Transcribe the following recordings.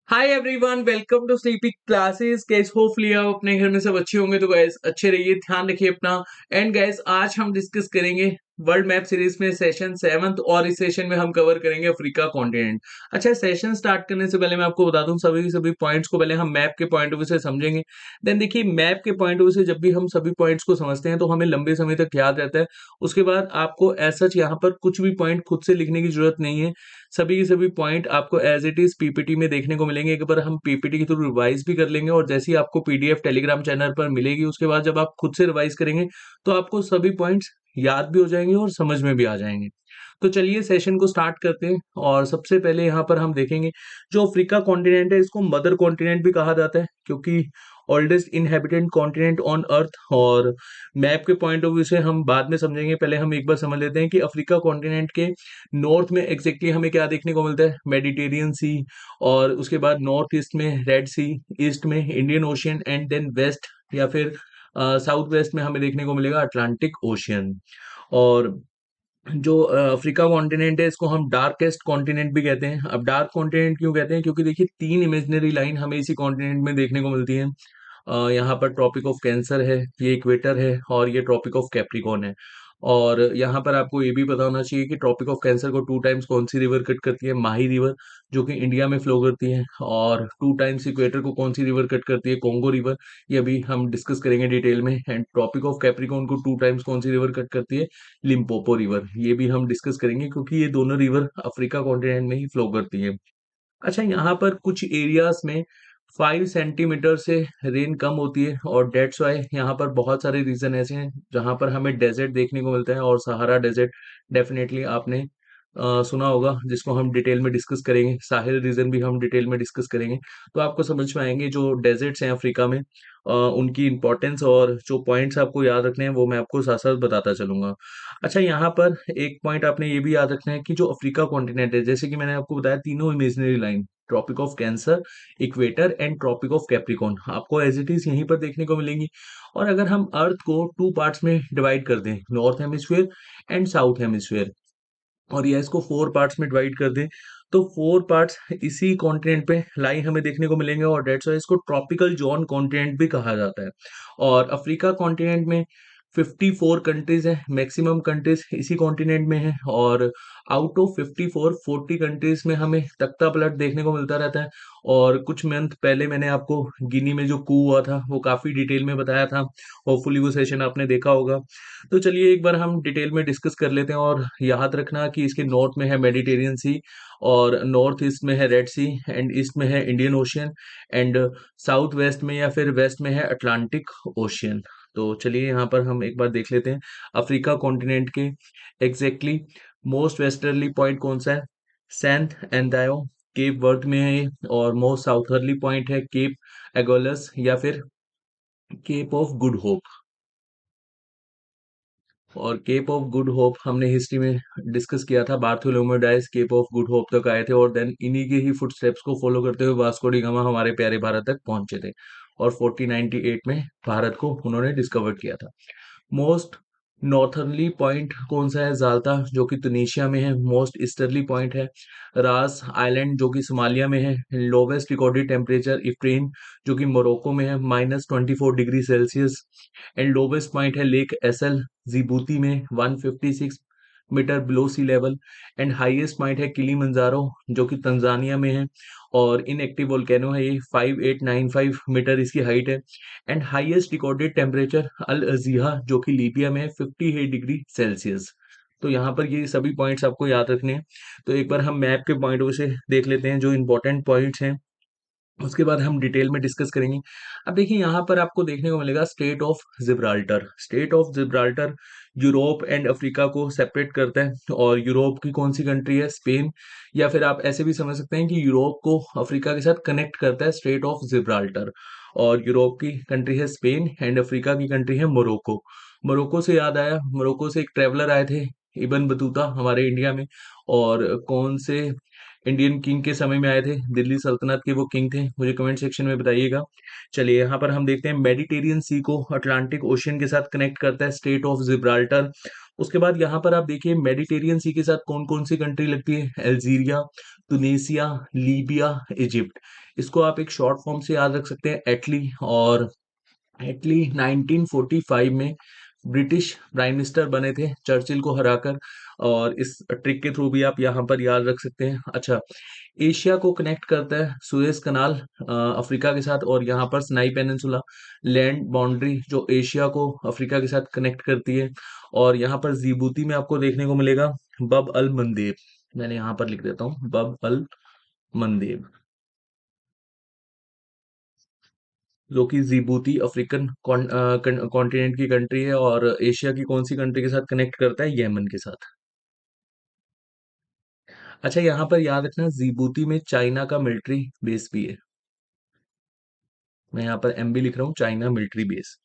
Hi everyone, welcome to sleepy classes. Guys hopefully आप अपने घर में सब अच्छे होंगे। तो गाइस अच्छे रहिए, ध्यान रखिए अपना। एंड गाइस आज हम डिस्कस करेंगे वर्ल्ड मैप सीरीज में सेशन 7th, और इस सेशन में हम कवर करेंगे अफ्रीका कॉन्टिनेंट। अच्छा, सेशन स्टार्ट करने से पहले मैं आपको बता दूं, सभी पॉइंट्स को पहले हम मैप के पॉइंट ऑफ व्यू से समझेंगे। देन देखिए, मैप के पॉइंट ऑफ व्यू से जब भी हम सभी पॉइंट्स को समझते हैं तो हमें लंबे समय तक याद रहता है। उसके बाद आपको ऐसा यहाँ पर कुछ भी पॉइंट खुद से लिखने की जरूरत नहीं है। सभी के सभी पॉइंट आपको एज इट इज पीपीटी में देखने को मिलेंगे। एक बार हम पीपीटी के थ्रू रिवाइज भी कर लेंगे, और जैसे ही आपको पीडीएफ टेलीग्राम चैनल पर मिलेगी, उसके बाद जब आप खुद से रिवाइज करेंगे तो आपको सभी पॉइंट्स याद भी हो जाएंगे और समझ में भी आ जाएंगे। तो चलिए सेशन को स्टार्ट करते हैं। और सबसे पहले यहाँ पर हम देखेंगे, जो अफ्रीका कॉन्टिनेंट है इसको मदर कॉन्टिनेंट भी कहा जाता है, क्योंकि oldest inhabited continent on earth. और मैप के पॉइंट ऑफ व्यू से हम बाद में समझेंगे, पहले हम एक बार समझ लेते हैं कि अफ्रीका कॉन्टिनेंट के नॉर्थ में एग्जैक्टली हमें क्या देखने को मिलता है, मेडिटेरियन सी। और उसके बाद नॉर्थ ईस्ट में रेड सी, ईस्ट में Indian Ocean, and then west या फिर साउथ वेस्ट में हमें देखने को मिलेगा अटलांटिक ओशियन। और जो अफ्रीका कॉन्टिनेंट है इसको हम डार्केस्ट कॉन्टिनेंट भी कहते हैं। अब डार्क कॉन्टिनेंट क्यों कहते हैं, क्योंकि देखिए तीन इमेजिनरी लाइन हमें इसी कॉन्टिनेंट में देखने को मिलती है। यहाँ पर ट्रॉपिक ऑफ कैंसर है, ये इक्वेटर है, और ये ट्रॉपिक ऑफ कैप्रिकॉर्न है। और यहाँ पर आपको ये भी पता होना चाहिए कि ट्रॉपिक ऑफ कैंसर को टू टाइम्स कौन सी रिवर कट करती है, माही रिवर, जो कि इंडिया में फ्लो करती है। और टू टाइम्स इक्वेटर को कौन सी रिवर कट करती है, कोंगो रिवर। ये अभी हम डिस्कस करेंगे डिटेल में। एंड ट्रॉपिक ऑफ कैप्रिकॉर्न को टू टाइम्स कौन सी रिवर कट करती है, लिम्पोपो रिवर। ये भी हम डिस्कस करेंगे, क्योंकि ये दोनों रिवर अफ्रीका कॉन्टिनेंट में ही फ्लो करती है। अच्छा, यहाँ पर कुछ एरियाज में 5 सेंटीमीटर से रेन कम होती है, और डेट्स वाई यहाँ पर बहुत सारे रीजन ऐसे हैं जहाँ पर हमें डेजर्ट देखने को मिलता है। और सहारा डेजर्ट डेफिनेटली आपने सुना होगा, जिसको हम डिटेल में डिस्कस करेंगे। साहिल रीजन भी हम डिटेल में डिस्कस करेंगे। तो आपको समझ में आएंगे जो डेजर्ट्स हैं अफ्रीका में, उनकी इंपॉर्टेंस, और जो पॉइंट्स आपको याद रखने हैं वो मैं आपको साथ साथ बताता चलूंगा। अच्छा, यहाँ पर एक पॉइंट आपने ये भी याद रखना है कि जो अफ्रीका कॉन्टिनेंट है, जैसे कि मैंने आपको बताया, तीनों imaginary line, Tropic of Cancer, equator and Tropic of Capricorn, आपको एज इट इज यहीं पर देखने को मिलेंगी। और अगर हम अर्थ को टू पार्ट्स में डिवाइड कर दें, north hemisphere and south hemisphere, और या इसको 4 पार्ट्स में डिवाइड कर दें, तो 4 पार्ट्स इसी कॉन्टिनेंट पे लाई हमें देखने को मिलेंगे। और डेट्स वाई इसको ट्रॉपिकल जोन कॉन्टिनेंट भी कहा जाता है। और अफ्रीका कॉन्टिनेंट में 54 कंट्रीज है, मैक्सिमम कंट्रीज इसी कॉन्टिनेंट में है। और आउट ऑफ 54, 40 कंट्रीज में हमें तख्ता पलट देखने को मिलता रहता है। और कुछ मंथ पहले मैंने आपको गिनी में जो कू हुआ था वो काफी डिटेल में बताया था। होपफुली वो सेशन आपने देखा होगा। तो चलिए एक बार हम डिटेल में डिस्कस कर लेते हैं। और याद रखना कि इसके नॉर्थ में है मेडिटेरियन सी, और नॉर्थ ईस्ट में है रेड सी, एंड ईस्ट में है Indian Ocean, and south west में या फिर वेस्ट में है अटलांटिक ओशियन। तो चलिए यहाँ पर हम एक बार देख लेते हैं अफ्रीका कॉन्टिनेंट के एग्जैक्टली मोस्ट वेस्टर्ली पॉइंट कौन सा है। सैंत एंडायो केप वर्थ में है ये। और मोस्ट साउथर्ली पॉइंट है केप एगोलस या फिर केप ऑफ गुड होप। और केप ऑफ गुड होप हमने हिस्ट्री में डिस्कस किया था, Bartholomew Dias Cape of Good Hope तक आए थे, और देन इन्हीं के ही फुटस्टेप्स को फॉलो करते हुए वास्को डी गामा हमारे प्यारे भारत तक पहुंचे थे। और 1498 में भारत को उन्होंने डिस्कवर किया था। मोस्ट नॉर्थर्ली पॉइंट कौन सा है, जाल्टा, जो कि तुनिशिया में है। मोस्ट ईस्टर्ली पॉइंट है रास आइलैंड, जो कि सोमालिया में है। लोवेस्ट रिकॉर्डेड टेम्परेचर इफ्रेन, जो कि मोरक्को में है, -24 degree Celsius. And lowest point है लेक एसल, जिबूती में, 156 metre below sea level. And highest point है किलीमंजारो, जो कि तंजानिया में है। और इनएक्टिव वोल्केनो है ये, 5895 मीटर इसकी हाइट है। एंड हाईएस्ट रिकॉर्डेड टेम्परेचर अल अजीहा, जो कि लीबिया में है, 58 डिग्री सेल्सियस। तो यहाँ पर ये सभी पॉइंट्स आपको याद रखने हैं। तो एक बार हम मैप के पॉइंट से देख लेते हैं जो इंपॉर्टेंट पॉइंट्स हैं, उसके बाद हम डिटेल में डिस्कस करेंगे। अब देखिए यहाँ पर आपको देखने को मिलेगा state of Gibraltar. State of Gibraltar Europe and Africa को सेपरेट करता है। और यूरोप की कौन सी कंट्री है, स्पेन। या फिर आप ऐसे भी समझ सकते हैं कि यूरोप को अफ्रीका के साथ कनेक्ट करता है स्टेट ऑफ जिब्राल्टर। और यूरोप की कंट्री है स्पेन, एंड अफ्रीका की कंट्री है मोरक्को। मोरक्को से याद आया, मोरक्को से एक ट्रेवलर आए थे, इबन बतूता, हमारे इंडिया में। और कौन से इंडियन किंग के समय में आए थे, दिल्ली सल्तनत के वो किंग थे, मुझे कमेंट सेक्शन में बताइएगा। चलिए यहाँ पर हम देखते हैं मेडिटेरियन सी को अटलांटिक ओशियन के साथ कनेक्ट करता है स्टेट ऑफ जिब्राल्टर। उसके बाद यहाँ पर आप देखिए मेडिटेरियन सी के साथ कौन कौन सी कंट्री लगती है, अल्जीरिया, तुनीसिया, लीबिया, इजिप्ट। इसको आप एक शॉर्ट फॉर्म से याद रख सकते हैं एटली। और एटली 1945 में ब्रिटिश प्राइम मिनिस्टर बने थे चर्चिल को हराकर, और इस ट्रिक के थ्रू भी आप यहाँ पर याद रख सकते हैं। अच्छा, एशिया को कनेक्ट करता है सुएज कनाल अफ्रीका के साथ, और यहाँ पर सिनाई पेनिनसुला लैंड बाउंड्री जो एशिया को अफ्रीका के साथ कनेक्ट करती है। और यहाँ पर जिबूती में आपको देखने को मिलेगा बब अल मंदेब। मैंने यहाँ पर लिख देता हूँ बब अल मंदेब, जो कि जिबूती अफ्रीकन कॉन्टिनेंट की कंट्री है, और एशिया की कौन सी कंट्री के साथ कनेक्ट करता है, यमन के साथ। अच्छा, यहाँ पर याद रखना जिबूती में चाइना का मिलिट्री बेस भी है। मैं यहाँ पर एमबी लिख रहा हूँ, चाइना मिलिट्री बेस।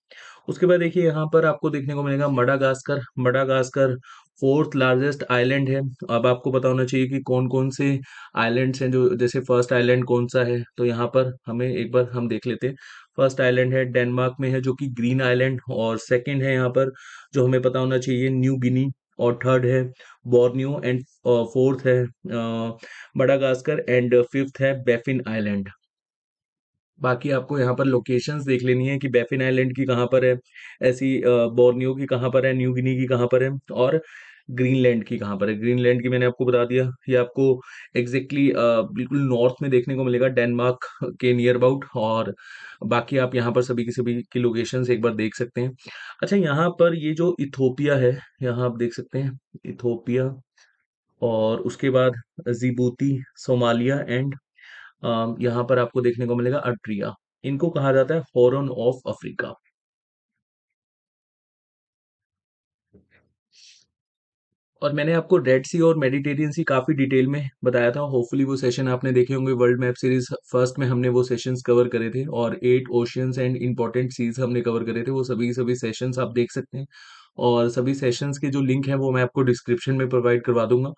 उसके बाद देखिए यहाँ पर आपको देखने को मिलेगा Madagascar. Madagascar fourth largest island है। अब आपको पता होना चाहिए कि कौन कौन से आइलैंड्स हैं, जो जैसे फर्स्ट आइलैंड कौन सा है, तो यहाँ पर हमें एक बार हम देख लेते हैं। फर्स्ट आइलैंड है डेनमार्क में है, जो कि ग्रीन आइलैंड, और सेकंड है यहाँ पर जो हमें पता होना चाहिए न्यू गिनी, और थर्ड है बोर्नियो, एंड फोर्थ है मडागास्कर, एंड फिफ्थ है बैफिन आइलैंड। बाकी आपको यहाँ पर लोकेशंस देख लेनी है कि बैफिन आइलैंड की कहाँ पर है, ऐसी बोर्नियो की कहाँ पर है, न्यू गिनी की कहाँ पर है, और ग्रीनलैंड की कहाँ पर है। ग्रीनलैंड की मैंने आपको बता दिया, ये आपको एग्जैक्टली बिल्कुल नॉर्थ में देखने को मिलेगा डेनमार्क के नियर अबाउट। और बाकी आप यहाँ पर सभी की लोकेशंस एक बार देख सकते हैं। अच्छा, यहाँ पर ये जो इथोपिया है, यहाँ आप देख सकते हैं इथोपिया, और उसके बाद जिबूती, सोमालिया, एंड यहाँ पर आपको देखने को मिलेगा अर्ट्रिया। इनको कहा जाता है हॉर्न ऑफ अफ्रीका। और मैंने आपको रेड सी और मेडिटेरियन सी काफी डिटेल में बताया था, होपफुली वो सेशन आपने देखे होंगे। वर्ल्ड मैप सीरीज फर्स्ट में हमने वो सेशंस कवर करे थे, और 8 ओशियंस एंड इंपॉर्टेंट सीज हमने कवर करे थे, वो सभी सेशंस आप देख सकते हैं। और सभी सेशंस के जो लिंक है वो मैं आपको डिस्क्रिप्शन में प्रोवाइड करवा दूंगा,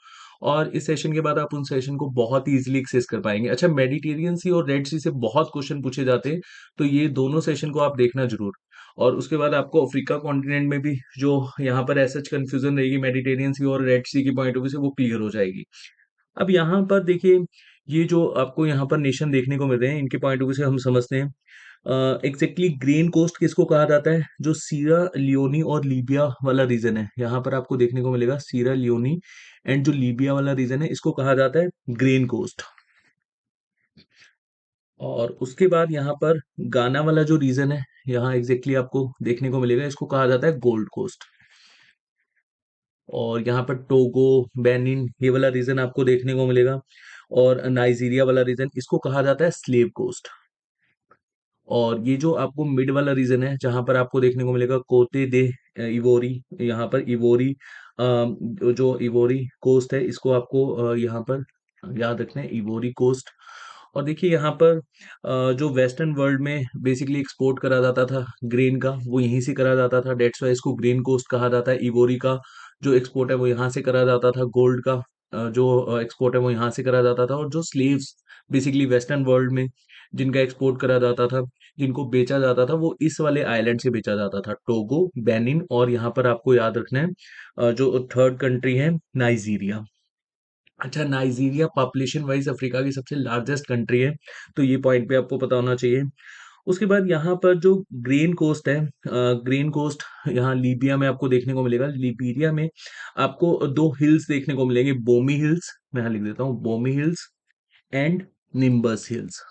और इस सेशन के बाद आप उन सेशन को बहुत ही इजीली एक्सेस कर पाएंगे। अच्छा, मेडिटेरियन सी और रेड सी से बहुत क्वेश्चन पूछे जाते हैं, तो ये दोनों सेशन को आप देखना जरूर। और उसके बाद आपको अफ्रीका कॉन्टिनेंट में भी जो यहाँ पर ऐसा कंफ्यूजन रहेगी मेडिटेरियन सी और रेड सी की पॉइंट ऑफ व्यू से, वो क्लियर हो जाएगी। अब यहाँ पर देखिए, ये जो आपको यहाँ पर नेशन देखने को मिल रहे हैं, इनके पॉइंट ऑफ व्यू से हम समझते हैं एग्जैक्टली ग्रीन कोस्ट किसको कहा जाता है। जो सीरा लियोनी और लीबिया वाला रीजन है, यहाँ पर आपको देखने को मिलेगा सीरा लियोनी एंड जो लीबिया वाला रीजन है, इसको कहा जाता है ग्रीन कोस्ट। और उसके बाद यहाँ पर गाना वाला जो रीजन है, यहाँ एग्जैक्टली आपको देखने को मिलेगा, इसको कहा जाता है गोल्ड कोस्ट। और यहाँ पर टोगो, बेनिन, ये वाला रीजन आपको देखने को मिलेगा, और नाइजीरिया वाला रीजन, इसको कहा जाता है स्लेव कोस्ट। और ये जो आपको मिड वाला रीजन है, जहां पर आपको देखने को मिलेगा कोते दे इवोरी, यहाँ पर इवोरी जो इवोरी कोस्ट है, इसको आपको यहाँ पर याद रखना है, इवोरी कोस्ट। और देखिए यहाँ पर जो वेस्टर्न वर्ल्ड में बेसिकली एक्सपोर्ट करा जाता था ग्रेन का, वो यहीं से करा जाता था, डेट्स वाई इसको ग्रेन कोस्ट कहा जाता है। इवोरी का जो एक्सपोर्ट है वो यहाँ से करा जाता था, गोल्ड का जो एक्सपोर्ट है वो यहाँ से करा जाता था, और जो स्लेव्स बेसिकली वेस्टर्न वर्ल्ड में जिनका एक्सपोर्ट करा जाता था, जिनको बेचा जाता था, वो इस वाले आइलैंड से बेचा जाता था, टोगो, बेनिन, और यहाँ पर आपको याद रखना है जो थर्ड कंट्री है नाइजीरिया। अच्छा, नाइजीरिया पॉपुलेशन वाइज अफ्रीका की सबसे लार्जेस्ट कंट्री है, तो ये पॉइंट पे आपको पता होना चाहिए। उसके बाद यहाँ पर जो ग्रीन कोस्ट है, ग्रीन कोस्ट यहाँ लीबिया में आपको देखने को मिलेगा। लिबीरिया में आपको दो हिल्स देखने को मिलेंगे, बोमी हिल्स, मैं यहाँ लिख देता हूँ बोमी हिल्स एंड निम्बस हिल्स।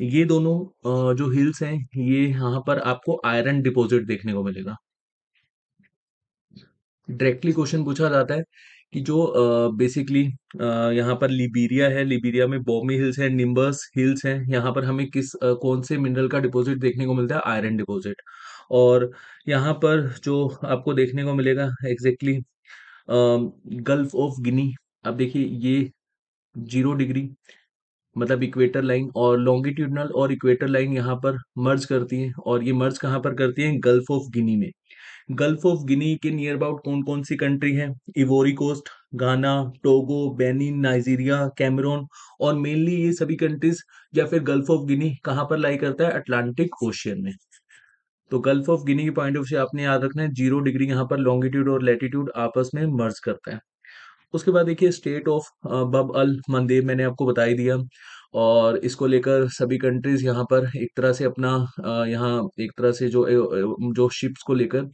ये दोनों जो हिल्स हैं, ये यहाँ पर आपको आयरन डिपॉजिट देखने को मिलेगा। डायरेक्टली क्वेश्चन पूछा जाता है कि जो बेसिकली यहाँ पर लिबीरिया है, लिबीरिया में बोमी हिल्स है, निम्बस हिल्स हैं, यहाँ पर हमें कौन से मिनरल का डिपॉजिट देखने को मिलता है, आयरन डिपॉजिट। और यहाँ पर जो आपको देखने को मिलेगा एग्जैक्टली गल्फ ऑफ गिनी। अब देखिए ये 0 डिग्री मतलब इक्वेटर लाइन, और लॉन्गिट्यूडनल और इक्वेटर लाइन यहाँ पर मर्ज करती है, और ये मर्ज कहाँ पर करती है, गल्फ ऑफ गिनी में। गल्फ ऑफ गिनी के नियर अबाउट कौन कौन सी कंट्री है? इवोरी कोस्ट, घाना, टोगो, बेनिन, नाइजीरिया, कैमरून। और मेनली ये सभी कंट्रीज या फिर गल्फ ऑफ गिनी कहाँ पर लाई करता है? अटलांटिक ओशियन में। तो गल्फ ऑफ गिनी के पॉइंट ऑफ से आपने याद रखना है 0 डिग्री यहाँ पर लॉन्गिट्यूड और लैटिट्यूड आपस में मर्ज करता है। उसके बाद देखिए स्टेट ऑफ बब अल मंदेब मैंने आपको बता ही दिया। और इसको लेकर सभी कंट्रीज यहाँ पर एक तरह से अपना यहाँ एक तरह से जो शिप्स को लेकर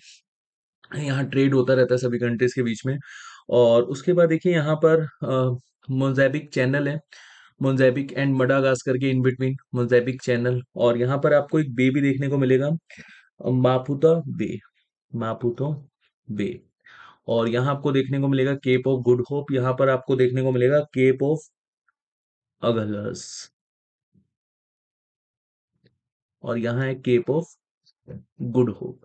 यहाँ ट्रेड होता रहता है सभी कंट्रीज के बीच में। और उसके बाद देखिए यहाँ पर मोज़ेम्बिक चैनल है, मोज़ेम्बिक एंड मडागास्कर के इन बिटवीन मोज़ेम्बिक चैनल। और यहाँ पर आपको एक बे भी देखने को मिलेगा, मापुता बे, मापुतो बे। और यहाँ आपको देखने को मिलेगा केप ऑफ गुड होप, यहाँ पर आपको देखने को मिलेगा केप ऑफ अगलस। और यहाँ है केप ऑफ गुड होप।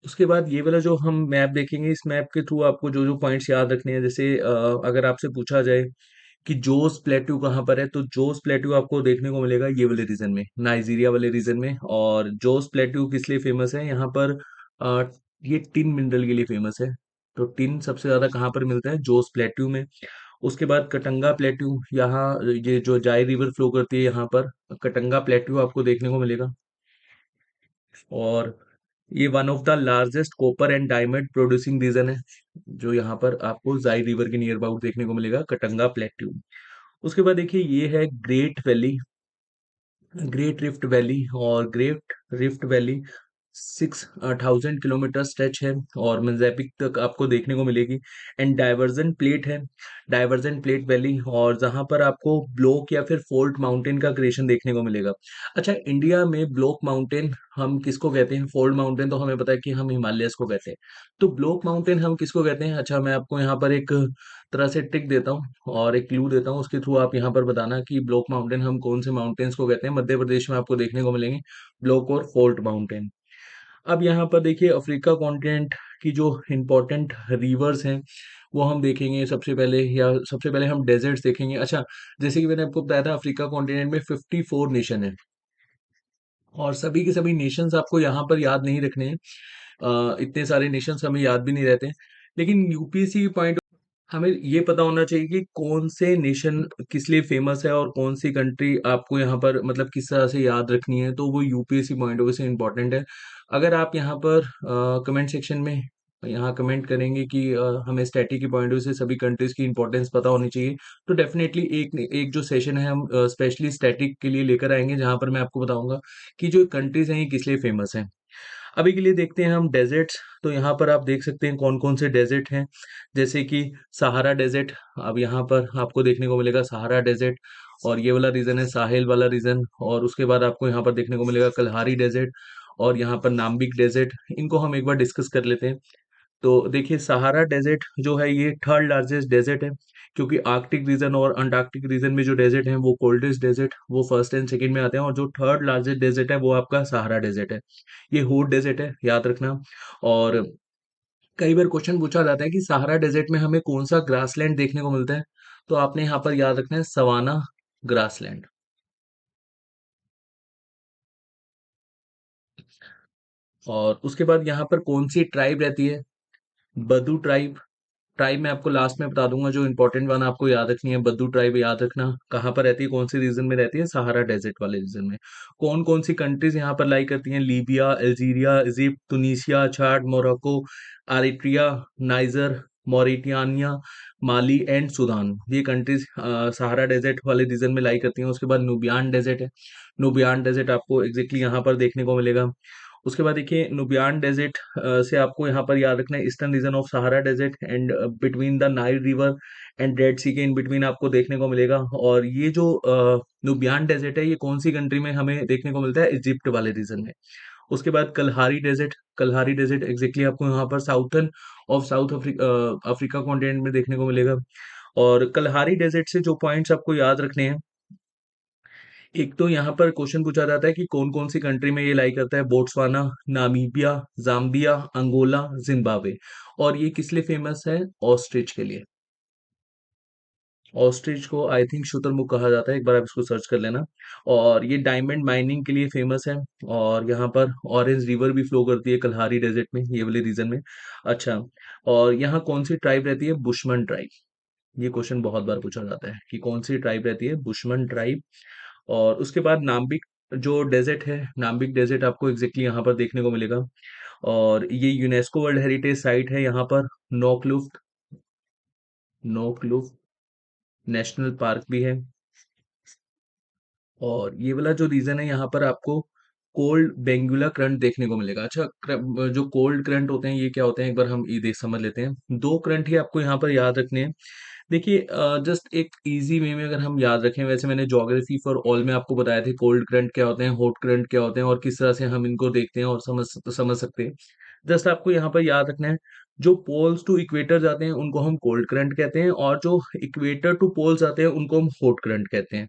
उसके बाद ये वाला जो हम मैप देखेंगे, इस मैप के थ्रू आपको जो जो पॉइंट्स याद रखने हैं, जैसे अगर आपसे पूछा जाए कि जोस प्लेट्यू कहाँ पर है, तो जोस प्लेट्यू आपको देखने को मिलेगा ये वाले रीजन में, नाइजीरिया वाले रीजन में। और जोस प्लेट्यू किस लिए फेमस है? यहाँ पर अ, ये टिन मिनरल के लिए फेमस है। तो टिन सबसे ज्यादा कहाँ पर मिलता है? जोस प्लेट्यू में। उसके बाद कटंगा प्लेट्यू, यहाँ ये जो जाई रिवर फ्लो करती है यहाँ पर, कटंगा प्लेट्यू आपको देखने को मिलेगा। और ये one of the largest copper and diamond producing region है, जो यहाँ पर आपको जाई रिवर के नियर अबाउट देखने को मिलेगा, कटंगा प्लेट्यू। उसके बाद देखिए ये है great valley, great rift valley. और great rift valley 6,000 kilometre stretch है और मोज़ेम्बिक तक आपको देखने को मिलेगी। एंड डाइवर्जन प्लेट है, डाइवर्जन प्लेट वैली, और जहां पर आपको ब्लॉक या फिर फोल्ट माउंटेन का क्रिएशन देखने को मिलेगा। अच्छा, इंडिया में ब्लॉक माउंटेन हम किसको कहते हैं? फोल्ड माउंटेन तो हमें पता है कि हम हिमालयस को कहते हैं। तो ब्लॉक माउंटेन हम किसको कहते हैं? अच्छा, मैं आपको यहाँ पर एक तरह से ट्रिक देता हूँ और एक क्लू देता हूँ, उसके थ्रू आप यहाँ पर बताना कि ब्लॉक माउंटेन हम कौन से माउंटेन्स को कहते हैं। मध्य प्रदेश में आपको देखने को मिलेंगे ब्लॉक और फोल्ट माउंटेन। अब यहाँ पर देखिए अफ्रीका कॉन्टिनेंट की जो इम्पोर्टेंट रिवर्स हैं वो हम देखेंगे सबसे पहले, या सबसे पहले हम डेजर्ट्स देखेंगे। अच्छा, जैसे कि मैंने आपको बताया था अफ्रीका कॉन्टिनेंट में 54 नेशन है, और सभी के सभी नेशंस आपको यहाँ पर याद नहीं रखने हैं। इतने सारे नेशंस हमें याद भी नहीं रहते हैं। लेकिन यूपीएससी पॉइंट हमें ये पता होना चाहिए कि कौन से नेशन किस लिए फेमस है और कौन सी कंट्री आपको यहाँ पर मतलब किस तरह से याद रखनी है, तो वो यूपीएससी पॉइंट ऑफ व्यू से इम्पोर्टेंट है। अगर आप यहाँ पर कमेंट सेक्शन में यहाँ कमेंट करेंगे कि हमें स्टैटिक की पॉइंट ऑफ व्यू से सभी कंट्रीज की इंपॉर्टेंस पता होनी चाहिए, तो डेफिनेटली एक एक जो सेशन है हम स्पेशली स्टैटिक के लिए लेकर आएंगे, जहां पर मैं आपको बताऊंगा कि जो कंट्रीज हैं ये किस लिए फेमस हैं। अभी के लिए देखते हैं हम डेजर्ट्स। तो यहाँ पर आप देख सकते हैं कौन कौन से डेजर्ट हैं, जैसे कि सहारा डेजर्ट। अब यहाँ पर आपको देखने को मिलेगा सहारा डेजर्ट, और ये वाला रीजन है साहिल वाला रीजन। और उसके बाद आपको यहाँ पर देखने को मिलेगा कलहारी डेजर्ट, और यहाँ पर नाम्बिक डेजर्ट। इनको हम एक बार डिस्कस कर लेते हैं। तो देखिए सहारा डेजर्ट जो है ये थर्ड लार्जेस्ट डेजर्ट है, क्योंकि आर्कटिक रीजन और अंटार्कटिक रीजन में जो डेजर्ट है वो कोल्डेस्ट डेजर्ट वो फर्स्ट एंड सेकंड में आते हैं, और जो थर्ड लार्जेस्ट डेजर्ट है वो आपका सहारा डेजर्ट है। ये हॉट डेजर्ट है, याद रखना। और कई बार क्वेश्चन पूछा जाता है कि सहारा डेजर्ट में हमें कौन सा ग्रासलैंड देखने को मिलता है, तो आपने यहाँ पर याद रखना है सवाना ग्रासलैंड। और उसके बाद यहाँ पर कौन सी ट्राइब रहती है? बदू ट्राइब। ट्राइब मैं आपको लास्ट में बता दूंगा, जो इंपॉर्टेंट वन आपको याद रखनी है बद्दू ट्राइब याद रखना। कहाँ पर रहती है, कौन से रीजन में रहती है? सहारा डेजर्ट वाले रीजन में। कौन कौन सी कंट्रीज यहाँ पर लाई करती हैं? Libya, Algeria, Egypt, Tunisia, Chad, Morocco, Eritrea, Niger, Mauritania, Mali and Sudan. ये कंट्रीज सहारा डेजर्ट वाले रीजन में लाई करती हैं। उसके बाद नुबियान डेजर्ट है, नुबियान डेजर्ट आपको एग्जैक्टली यहाँ पर देखने को मिलेगा। उसके बाद देखिए नुबियान डेजर्ट से आपको यहाँ पर याद रखना है eastern region of Sahara desert and between the Nile river and Red Sea के इन बिटवीन आपको देखने को मिलेगा। और ये जो नुबियान डेजर्ट है ये कौन सी कंट्री में हमें देखने को मिलता है? इजिप्ट वाले रीजन में। उसके बाद Kalahari desert, Kalahari desert exactly आपको यहाँ पर southern of south Africa Africa continent में देखने को मिलेगा। और कलहारी डेजर्ट से जो पॉइंट्स आपको याद रखने हैं, एक तो यहाँ पर क्वेश्चन पूछा जाता है कि कौन कौन सी कंट्री में ये लाई करता है? Botswana, Namibia, Zambia, Angola, Zimbabwe. और ये किस लिए फेमस है? ऑस्ट्रिच के लिए। ऑस्ट्रिच को आई थिंक शुतुरमुर्ग कहा जाता है, एक बार आप इसको सर्च कर लेना। और ये डायमंड माइनिंग के लिए फेमस है। और यहाँ पर ऑरेंज रिवर भी फ्लो करती है कल्हारी डेजर्ट में, ये वाले रीजन में। अच्छा, और यहाँ कौन सी ट्राइब रहती है? Bushman tribe. ये क्वेश्चन बहुत बार पूछा जाता है कि कौन सी ट्राइब रहती है? Bushman tribe. और उसके बाद नाम्बिक जो डेजर्ट है, नाम्बिक डेजर्ट आपको एग्जैक्टली यहाँ पर देखने को मिलेगा। और ये यूनेस्को वर्ल्ड हेरिटेज साइट है यहाँ पर। नोकलुफ्ट, नोकलुफ्ट नेशनल पार्क भी है। और ये वाला जो रीजन है यहाँ पर आपको कोल्ड बेंगुला करंट देखने को मिलेगा। अच्छा, जो कोल्ड करंट होते हैं ये क्या होते हैं, एक बार हम ये देख समझ लेते हैं। दो करंट ही आपको यहाँ पर याद रखने हैं। देखिए, जस्ट एक इजी वे में अगर हम याद रखें, वैसे मैंने ज्योग्राफी फॉर ऑल में आपको बताया था कोल्ड करंट क्या होते हैं, हॉट करंट क्या होते हैं, और किस तरह से हम इनको देखते हैं और समझ सकते हैं। जस्ट आपको यहाँ पर याद रखना है, जो पोल्स टू इक्वेटर जाते हैं उनको हम कोल्ड करंट कहते हैं, और जो इक्वेटर टू पोल्स आते हैं उनको हम हॉट करंट कहते हैं।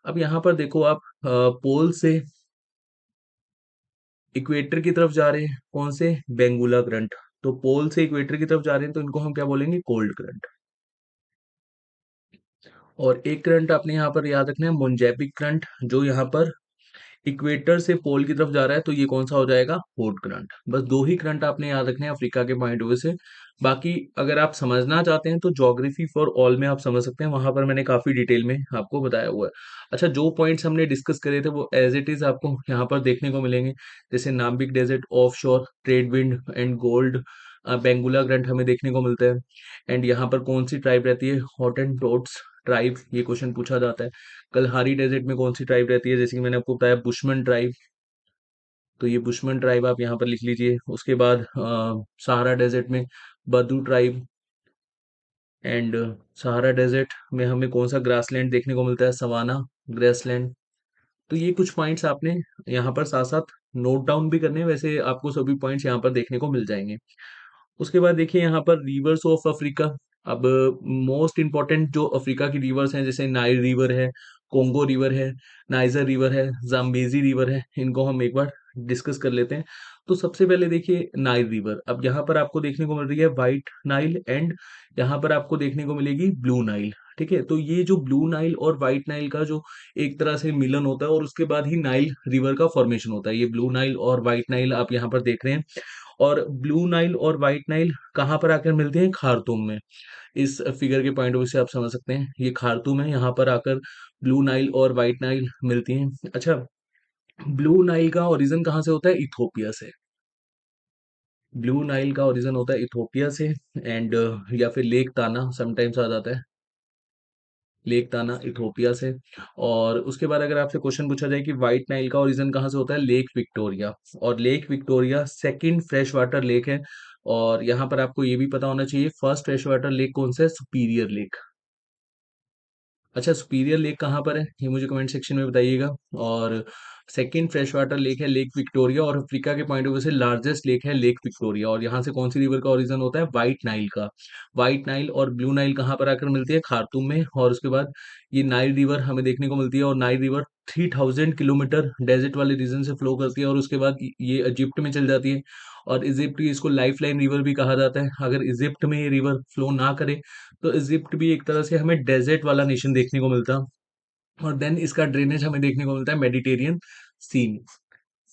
अब यहाँ पर देखो आप, पोल से इक्वेटर की तरफ जा रहे हैं कौन से? Benguela current. तो पोल से इक्वेटर की तरफ जा रहे हैं तो इनको हम क्या बोलेंगे? Cold current. और एक करंट आपने यहाँ पर याद रखना है, मोंजेबिक करंट, जो यहाँ पर इक्वेटर से पोल की तरफ जा रहा है, तो ये कौन सा हो जाएगा? Hot current. बस दो ही करंट आपने याद रखने हैं अफ्रीका के पॉइंट ऑफ व्यू से। बाकी अगर आप समझना चाहते हैं तो ज्योग्राफी फॉर ऑल में आप समझ सकते हैं, वहां पर मैंने काफी डिटेल में आपको बताया हुआ है। अच्छा, जो पॉइंट्स हमने डिस्कस करे थे वो एज इट इज आपको यहाँ पर देखने को मिलेंगे। जैसे नाम्बिक डेजर्ट, ऑफ शोर, trade wind and gold, Benguela grunt हमें देखने को मिलता है। एंड यहाँ पर कौन सी ट्राइब रहती है? हॉट एंड टोट्स ट्राइब, ये क्वेश्चन पूछा जाता है। कलहारी डेजर्ट में कौन सी ट्राइब रहती है? जैसे कि मैंने आपको बताया, बुशमन ट्राइब। तो ये बुशमन ट्राइब आप यहाँ पर लिख लीजिए। उसके बाद सहारा डेजर्ट में बदू ट्राइब। एंड सहारा डेजर्ट में हमें कौन सा ग्रासलैंड देखने को मिलता है? Savanna grassland. तो ये कुछ पॉइंट्स आपने यहाँ पर साथ साथ नोट डाउन भी करने हैं, वैसे आपको सभी पॉइंट्स यहाँ पर देखने को मिल जाएंगे। उसके बाद देखिए यहाँ पर रिवर्स ऑफ अफ्रीका। अब मोस्ट इंपॉर्टेंट जो अफ्रीका की रिवर्स हैं, जैसे नाइल रिवर है, कोंगो रिवर है, नाइजर रिवर है, जाम्बेजी रिवर है, इनको हम एक बार डिस्कस कर लेते हैं। तो सबसे पहले देखिए नाइल रिवर। अब यहाँ पर आपको देखने को मिल रही है व्हाइट नाइल, एंड यहाँ पर आपको देखने को मिलेगी ब्लू नाइल। ठीक है, तो ये जो ब्लू नाइल और व्हाइट नाइल का जो एक तरह से मिलन होता है, और उसके बाद ही नाइल रिवर का फॉर्मेशन होता है। ये ब्लू नाइल और व्हाइट नाइल आप यहाँ पर देख रहे हैं। और ब्लू नाइल और व्हाइट नाइल कहाँ पर आकर मिलते हैं? खार्तूम में। इस फिगर के पॉइंट ऑफ व्यू से आप समझ सकते हैं, ये खार्तूम है, यहाँ पर आकर ब्लू नाइल और व्हाइट नाइल मिलती हैं। अच्छा, ब्लू नाइल का ओरिजिन कहाँ से होता है? इथोपिया से। ब्लू नाइल का ओरिजिन होता है इथोपिया से। एंड या फिर लेक ताना समटाइम्स आ जाता है, लेक ताना इथोपिया से। और उसके बाद अगर आपसे क्वेश्चन पूछा जाए कि व्हाइट नाइल का ओरिजिन कहाँ से होता है? Lake Victoria. और Lake Victoria second fresh water lake है। और यहाँ पर आपको ये भी पता होना चाहिए, फर्स्ट फ्रेश वाटर लेक कौन सा है? Superior lake. अच्छा, सुपीरियर लेक कहाँ पर है ये मुझे कमेंट सेक्शन में बताइएगा। और सेकंड फ्रेश वाटर लेक है लेक विक्टोरिया, और अफ्रीका के पॉइंट ऑफ व्यू से लार्जेस्ट लेक है लेक विक्टोरिया। और यहाँ से कौन सी रिवर का ओरिजिन होता है? व्हाइट नाइल का। व्हाइट नाइल और ब्लू नाइल कहाँ पर आकर मिलती है? खार्तूम में। और उसके बाद ये नाइल रिवर हमें देखने को मिलती है, और नाइल रिवर 3000 किलोमीटर डेजर्ट वाले रीजन से फ्लो करती है, और उसके बाद ये इजिप्ट में चल जाती है। और इजिप्ट की इसको लाइफ लाइन रिवर भी कहा जाता है। अगर इजिप्ट में ये रिवर फ्लो ना करे तो इजिप्ट भी एक तरह से हमें डेजर्ट वाला नेशन देखने को मिलता। और देन इसका ड्रेनेज हमें देखने को मिलता है मेडिटेरियन सी में।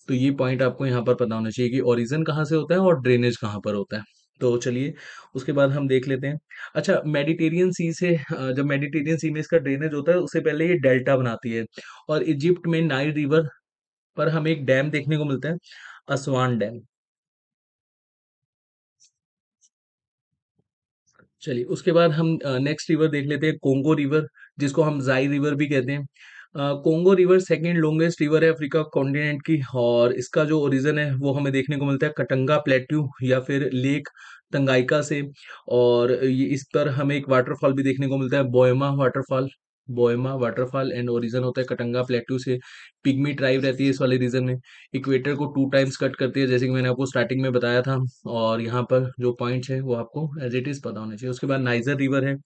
तो ये पॉइंट आपको यहाँ पर पता होना चाहिए कि ओरिजिन कहाँ से होता है और ड्रेनेज कहाँ पर होता है। तो चलिए, उसके बाद हम देख लेते हैं। अच्छा, मेडिटेरियन सी से जब मेडिटेरियन सी में इसका ड्रेनेज होता है, उससे पहले ये डेल्टा बनाती है। और इजिप्ट में नाइल रिवर पर हमें एक डैम देखने को मिलता है, असवान डैम। चलिए, उसके बाद हम नेक्स्ट रिवर देख लेते हैं, कोंगो रिवर, जिसको हम जाई रिवर भी कहते हैं। Congo river second longest river है अफ्रीका कॉन्टिनेंट की, और इसका जो ओरिजिन है वो हमें देखने को मिलता है कटंगा प्लेट्यू या फिर लेक तंगाइका से। और ये इस पर हमें एक वाटरफॉल भी देखने को मिलता है, बोयमा वाटरफॉल। बोयमा वाटरफॉल, एंड ओरिजिन होता है कटंगा प्लेट्यू से। पिग्मी ट्राइब रहती है इस वाले रीजन में। इक्वेटर को टू टाइम्स कट करती है, जैसे कि मैंने आपको स्टार्टिंग में बताया था। और यहाँ पर जो पॉइंट्स है वो आपको एज इट इज पता होना चाहिए। उसके बाद नाइजर रिवर है।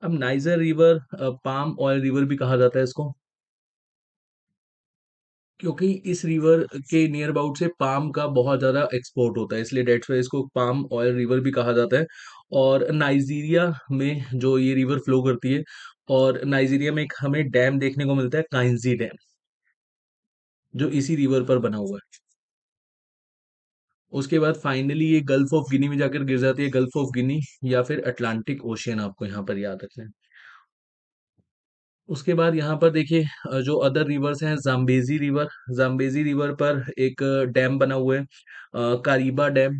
अब niger river palm oil river भी कहा जाता है इसको, क्योंकि इस रिवर के नियर अबाउट से पाम का बहुत ज्यादा एक्सपोर्ट होता है, इसलिए डेट्स वाई इसको पाम ऑयल रिवर भी कहा जाता है। और नाइजीरिया में जो ये रिवर फ्लो करती है, और नाइजीरिया में एक हमें डैम देखने को मिलता है, काइंजी डैम, जो इसी रिवर पर बना हुआ है। उसके बाद फाइनली ये गल्फ ऑफ गिनी में जाकर गिर जाती है, गल्फ ऑफ गिनी या फिर अटलांटिक ओशियन, आपको यहाँ पर याद रखना है। उसके बाद यहाँ पर देखिए जो अदर रिवर्स हैं, जाम्बेजी रिवर, जाम्बेजी रिवर पर एक डैम बना हुआ है, कारीबा डैम,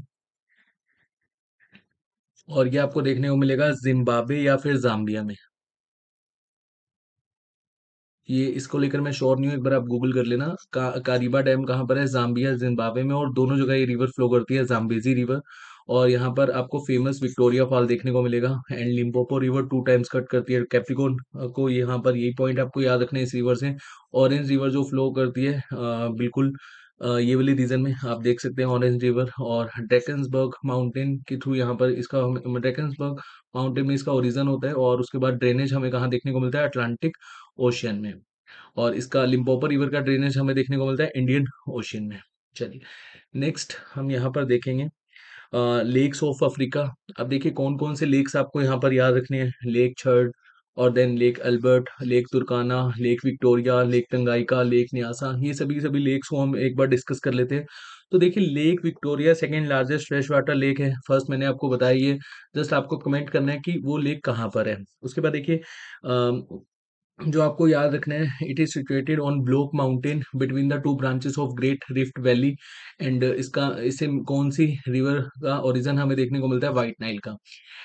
और ये आपको देखने को मिलेगा जिम्बाब्वे या फिर जाम्बिया में। ये इसको लेकर मैं श्योर नहीं हूँ, एक बार आप गूगल कर लेना। कारीबा डैम कहाँ पर है, जाम्बिया जिम्बाब्वे में, और दोनों जगह ये रिवर फ्लो करती है, जाम्बेजी रिवर। और यहाँ पर आपको फेमस विक्टोरिया फॉल देखने को मिलेगा, and Limpopo river 2 times cut करती है कैप्रिकॉर्न को। यहाँ पर यही पॉइंट आपको याद रखना है इस रिवर से। ऑरेंज रिवर जो फ्लो करती है बिल्कुल ये वाली रीजन में आप देख सकते हैं ऑरेंज रिवर, और ड्रैकन्सबर्ग माउंटेन के थ्रू यहाँ पर इसका ड्रैकन्सबर्ग माउंटेन में इसका ओरिजिन होता है, और उसके बाद ड्रेनेज हमें कहाँ देखने को मिलता है, अटलांटिक ओशियन में। और इसका लिम्पोपो रिवर का ड्रेनेज हमें देखने को मिलता है इंडियन ओशियन में। चलिए नेक्स्ट हम यहाँ पर देखेंगे लेक्स ऑफ अफ्रीका। अब देखिए कौन कौन से लेक्स आपको यहाँ पर याद रखने हैं, लेक छर्ड, और then Lake Albert, Lake Turkana, Lake Victoria, Lake Tanganyika, Lake Nyasa, ये सभी सभी लेक्स को हम एक बार डिस्कस कर लेते हैं। तो देखिए lake Victoria second largest fresh water lake है, फर्स्ट मैंने आपको बताया, ये जस्ट आपको कमेंट करना है कि वो लेक कहाँ पर है। उसके बाद देखिए जो आपको याद रखना है, it is situated on block mountain between the two branches of great rift valley, and इसका इससे कौन सी रिवर का ओरिजिन हमें देखने को मिलता है, व्हाइट नाइल का।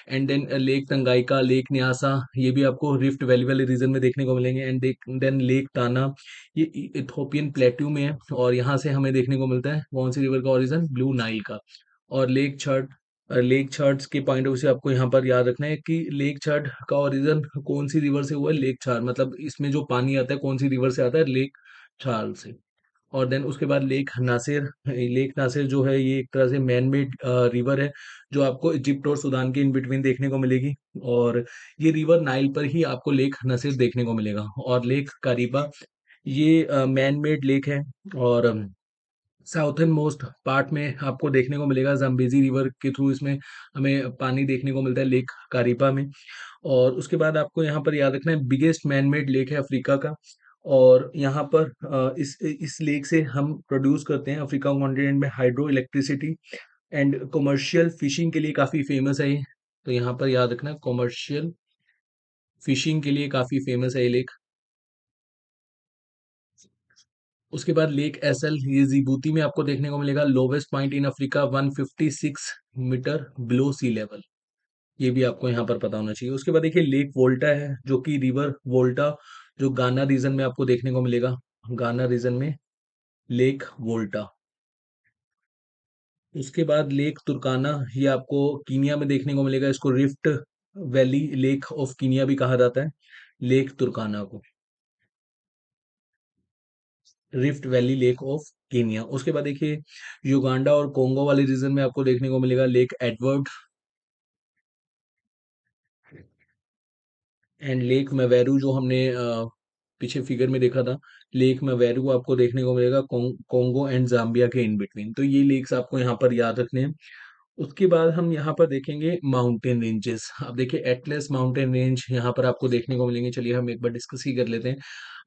And then Lake Tanganyika, Lake Nyasa, ये भी आपको रिफ्ट वैली वाले रीजन में देखने को मिलेंगे। एंड देन लेक टाना, ये इथोपियन प्लेट्यू में है, और यहाँ से हमें देखने को मिलता है कौन सी रिवर का ओरिजिन, ब्लू नाइल का। और लेक छर्ट के पॉइंट ऑफ से आपको यहाँ पर याद रखना है कि लेक छर्ट का ओरिजिन कौन सी रिवर से हुआ है, लेक छार, मतलब इसमें जो पानी आता है कौन सी रिवर से आता है, लेक छार से। और देन उसके बाद लेक नासिर जो है ये एक तरह से मैन मेड रिवर है, जो आपको इजिप्ट और सूडान के इन बिटवीन देखने को मिलेगी, और ये रिवर नाइल पर ही आपको लेक नसीर देखने को मिलेगा। और लेक करीबा, ये मैन मेड लेक है, और साउथर्न मोस्ट पार्ट में आपको देखने को मिलेगा, जम्बेजी रिवर के थ्रू इसमें हमें पानी देखने को मिलता है लेक कारीबा में। और उसके बाद आपको यहाँ पर याद रखना है बिगेस्ट मैन मेड लेक है अफ्रीका का, और यहाँ पर इस लेक से हम प्रोड्यूस करते हैं अफ्रीका कॉन्टिनेंट में hydro electricity, and commercial fishing के लिए काफ़ी फेमस है ये। तो यहाँ पर याद रखना, कमर्शियल फिशिंग के लिए काफ़ी फेमस है ये लेक। उसके बाद लेक एसल, ये जिबूती में आपको देखने को मिलेगा, lowest point in Africa 156 metre below sea level, ये भी आपको यहाँ पर पता होना चाहिए। उसके बाद देखिए लेक वोल्टा है, जो कि रिवर वोल्टा जो गाना रीजन में आपको देखने को मिलेगा, गाना रीजन में लेक वोल्टा। उसके बाद लेक तुर्काना, ये आपको कीनिया में देखने को मिलेगा, इसको rift valley lake of Kenya भी कहा जाता है, लेक तुर्काना को rift valley lake of Kenya. उसके बाद देखिए युगांडा और कोंगो वाले रीजन में आपको देखने को मिलेगा लेक एडवर्ड, एंड लेक मेवेरू जो हमने पीछे फिगर में देखा था, लेक मेवेरू आपको देखने को मिलेगा कोंगो एंड जाम्बिया के इन बिटवीन। तो ये लेक्स आपको यहाँ पर याद रखने हैं। उसके बाद हम यहाँ पर देखेंगे माउंटेन रेंजेस। अब देखिए एटलस माउंटेन रेंज यहाँ पर आपको देखने को मिलेंगे, चलिए हम एक बार डिस्कस ही कर लेते हैं।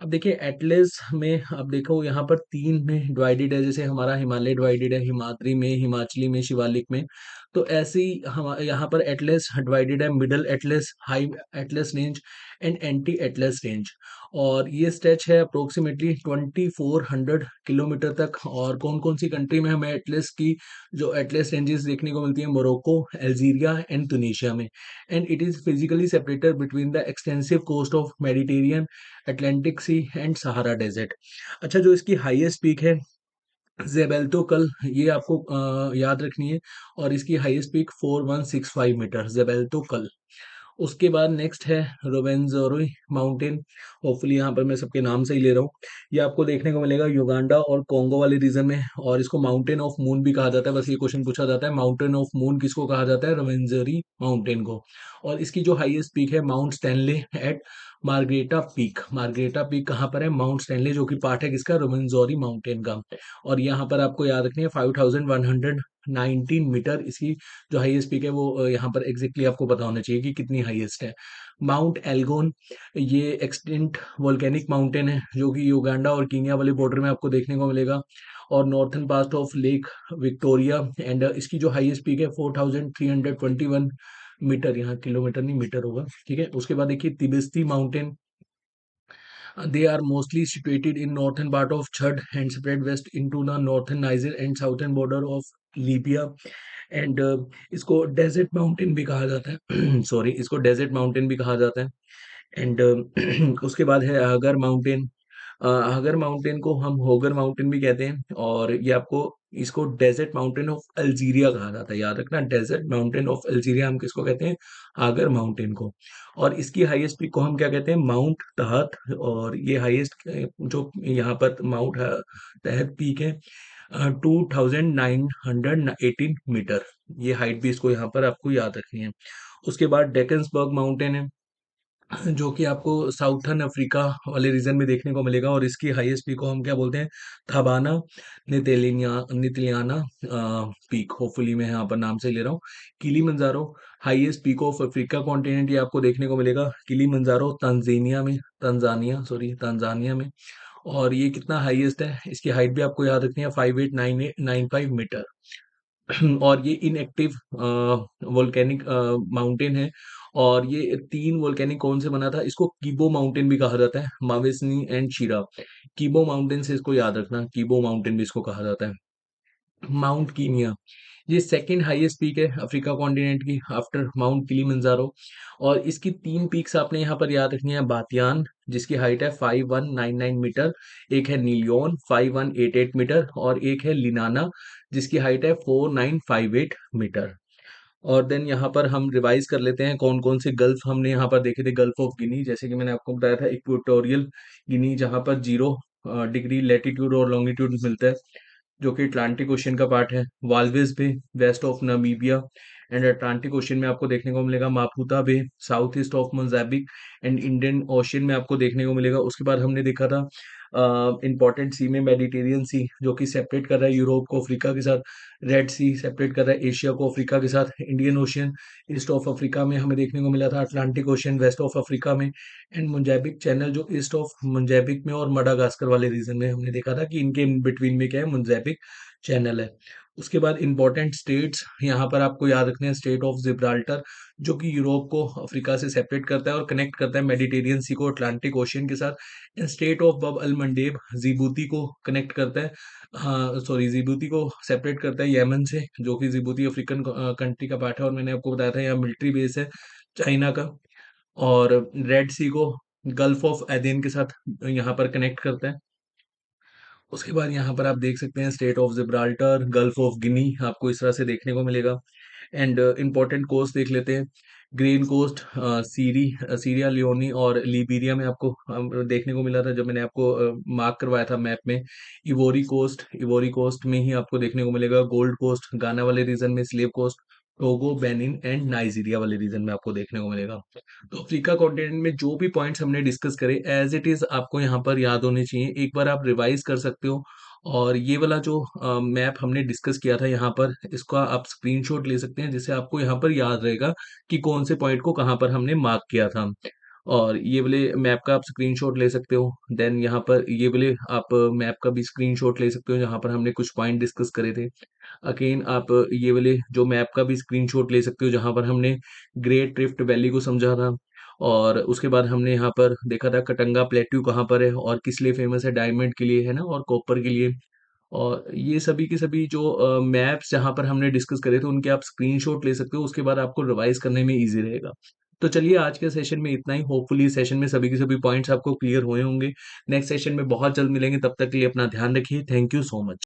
अब देखिए एटलस में अब देखो यहाँ पर तीन में डिवाइडेड है, जैसे हमारा हिमालय डिवाइडेड है हिमाद्री में, हिमाचली में, शिवालिक में। तो ऐसे ही हम यहाँ पर एटलस डिवाइडेड है middle Atlas, high Atlas range, and anti Atlas range. और ये स्ट्रेच है अप्रोक्सीमेटली 2400 किलोमीटर तक। और कौन कौन सी कंट्री में हमें एटलस की जो एटलस रेंजेस देखने को मिलती है, मोरक्को, अल्जीरिया एंड तुनिशिया में। And it is physically separated between the extensive coast of Mediterranean, Atlantic sea and Sahara desert. अच्छा जो इसकी हाईएस्ट पीक है जेबेल्टो कल, ये आपको याद रखनी है, और इसकी हाईएस्ट पीक 4165 मीटर, जेबेल्टो कल। उसके बाद नेक्स्ट है रोवेंजोरी माउंटेन, होपफुली यहाँ पर मैं सबके नाम से ही ले रहा हूँ। ये आपको देखने को मिलेगा युगांडा और कोंगो वाले रीजन में, और इसको माउंटेन ऑफ मून भी कहा जाता है, बस ये क्वेश्चन पूछा जाता है माउंटेन ऑफ मून किसको कहा जाता है, रोवेंजोरी माउंटेन को। और इसकी जो हाईएस्ट पीक है Mount Stanley at Margherita Peak, Margherita Peak कहाँ पर है, माउंट स्टैनले, जो कि पार्ट है किसका, रोवेंजोरी माउंटेन का। और यहाँ पर आपको याद रखनी है 5100 19 मीटर इसकी जो हाईएस्ट पीक है वो यहाँ पर एग्जैक्टली आपको पता होना चाहिए कि कितनी हाईएस्ट है। माउंट एल्गोन, ये एक्सटिंक्ट वोल्केनिक माउंटेन है जो कि युगांडा और कीनिया वाले बॉर्डर में आपको देखने को मिलेगा, और northern part of lake Victoria, and इसकी जो हाईएस्ट पीक है 4321 मीटर, यहाँ किलोमीटर नहीं मीटर होगा, ठीक है। उसके बाद देखिए तिबिस्ती mountain, they are mostly situated in northern part of Chad and spread west into the northern Niger and southern border of Libya, and इसको डेजर्ट माउंटेन भी कहा जाता है सॉरी, इसको डेजर्ट माउंटेन भी कहा जाता है। एंड उसके बाद है अगर माउंटेन, अगर माउंटेन को हम होगर माउंटेन भी कहते हैं, और ये आपको इसको डेजर्ट माउंटेन ऑफ अल्जीरिया कहा जाता है, याद रखना, डेजर्ट माउंटेन ऑफ अल्जीरिया हम किसको कहते हैं, आगर माउंटेन को। और इसकी हाईएस्ट पीक को हम क्या कहते हैं, माउंट तहत, और ये हाईएस्ट जो यहाँ पर माउंट तहत पीक है 2918 मीटर, ये हाइट भी इसको यहाँ पर आपको याद रखनी है। उसके बाद डेकन्सबर्ग माउंटेन है जो कि आपको साउथर्न अफ्रीका वाले रीजन में देखने को मिलेगा, और इसकी हाईएस्ट पीक को हम क्या बोलते हैं, थाबाना नितिलियाना पीक, होपफुली मैं यहाँ पर नाम से ले रहा हूँ। Kilimanjaro, highest peak of Africa continent, ये आपको देखने को मिलेगा किलीमंजारो तंजानिया में। और ये कितना हाईएस्ट है, इसकी हाइट भी आपको याद रखनी है 589895 मीटर। और ये इनएक्टिव वोल्केनिक माउंटेन है, और ये तीन वोल्केनिक कौन से बना था, इसको कीबो माउंटेन भी कहा जाता है, मावेसनी एंड शीरा। कीबो माउंटेन से इसको याद रखना, कीबो माउंटेन भी इसको कहा जाता है। माउंट कीनिया, ये सेकंड हाईएस्ट पीक है अफ्रीका कॉन्टिनेंट की आफ्टर माउंट किलीमंजारो, और इसकी तीन पीक्स आपने यहाँ पर याद रखनी है, बातियान जिसकी हाइट है 5199 मीटर, एक है नीलियोन 5188 मीटर, और एक है लिनाना जिसकी हाइट है 4958 मीटर। और देन यहाँ पर हम रिवाइज कर लेते हैं कौन कौन से गल्फ हमने यहाँ पर देखे थे। गल्फ ऑफ गिनी, जैसे कि मैंने आपको बताया था, इक्वेटोरियल गिनी जहाँ पर 0 डिग्री लेटीट्यूड और लॉन्गिट्यूड मिलता है, जो कि अटलांटिक ओशन का पार्ट है। Walvis Bay, west of Namibia, and Atlantic Ocean में आपको देखने को मिलेगा Maputo Bay, south east of Mozambique, and Indian Ocean में आपको देखने को मिलेगा। उसके बाद हमने देखा था इंपॉर्टेंट सी में मेडिटेरियन सी, जो कि सेपरेट कर रहा है यूरोप को अफ्रीका के साथ, रेड सी सेपरेट कर रहा है एशिया को अफ्रीका के साथ, Indian Ocean east of Africa में हमें देखने को मिला था, Atlantic Ocean west of Africa में, एंड मुंजाबिक चैनल जो ईस्ट ऑफ मुंजाबिक में और मडागास्कर वाले रीजन में हमने देखा था कि इनके बिटवीन में क्या है, मुंजाबिक चैनल है। उसके बाद इंपॉर्टेंट स्टेट्स यहाँ पर आपको याद रखने हैं, स्टेट ऑफ जिब्राल्टर जो कि यूरोप को अफ्रीका से सेपरेट करता है और कनेक्ट करता है मेडिटेरियन सी को अटलांटिक ओशियन के साथ, एंड स्टेट ऑफ बब अल मंडेब जिबूती को कनेक्ट करता है, हाँ सॉरी, जिबूती को सेपरेट करता है यमन से, जो कि जिबूती अफ्रीकन कंट्री का पार्ट है, और मैंने आपको बताया था यहाँ मिलिट्री बेस है चाइना का। और रेड सी को गल्फ ऑफ एदेन के साथ यहाँ पर कनेक्ट करता है। उसके बाद यहाँ पर आप देख सकते हैं Strait of Gibraltar, Gulf of Guinea आपको इस तरह से देखने को मिलेगा। एंड इम्पोर्टेंट कोस्ट देख लेते हैं, ग्रीन कोस्ट सीरिया लियोनी और लिबेरिया में आपको देखने को मिला था, जब मैंने आपको मार्क करवाया था मैप में। इवोरी कोस्ट में ही आपको देखने को मिलेगा, गोल्ड कोस्ट गाना वाले रीजन में, slave coast Togo Benin and Nigeria वाले रीजन में आपको देखने को मिलेगा। तो अफ्रीका कॉन्टिनेंट में जो भी पॉइंट्स हमने डिस्कस करे एज इट इज आपको यहाँ पर याद होने चाहिए, एक बार आप रिवाइज कर सकते हो। और ये वाला जो मैप हमने डिस्कस किया था यहाँ पर, इसका आप स्क्रीनशॉट ले सकते हैं, जिससे आपको यहाँ पर याद रहेगा कि कौन से पॉइंट को कहाँ पर हमने मार्क किया था। और ये वाले मैप का आप स्क्रीनशॉट ले सकते हो। देन यहाँ पर ये वाले आप मैप का भी स्क्रीनशॉट ले सकते हो जहाँ पर हमने कुछ पॉइंट डिस्कस करे थे। अगेन आप ये वाले जो मैप का भी स्क्रीनशॉट ले सकते हो जहाँ पर हमने ग्रेट रिफ्ट वैली को समझा था। और उसके बाद हमने यहाँ पर देखा था कटंगा प्लेट्यू कहाँ पर है और किस लिए फेमस है, डायमंड के लिए है ना, और कॉपर के लिए। और ये सभी के सभी जो मैप्स जहाँ पर हमने डिस्कस करे थे उनके आप स्क्रीनशॉट ले सकते हो, उसके बाद आपको रिवाइज करने में इजी रहेगा। तो चलिए आज के सेशन में इतना ही, होपफुली सेशन में सभी के सभी पॉइंट्स आपको क्लियर हुए होंगे। नेक्स्ट सेशन में बहुत जल्द मिलेंगे, तब तक के लिए अपना ध्यान रखिए। Thank you so much.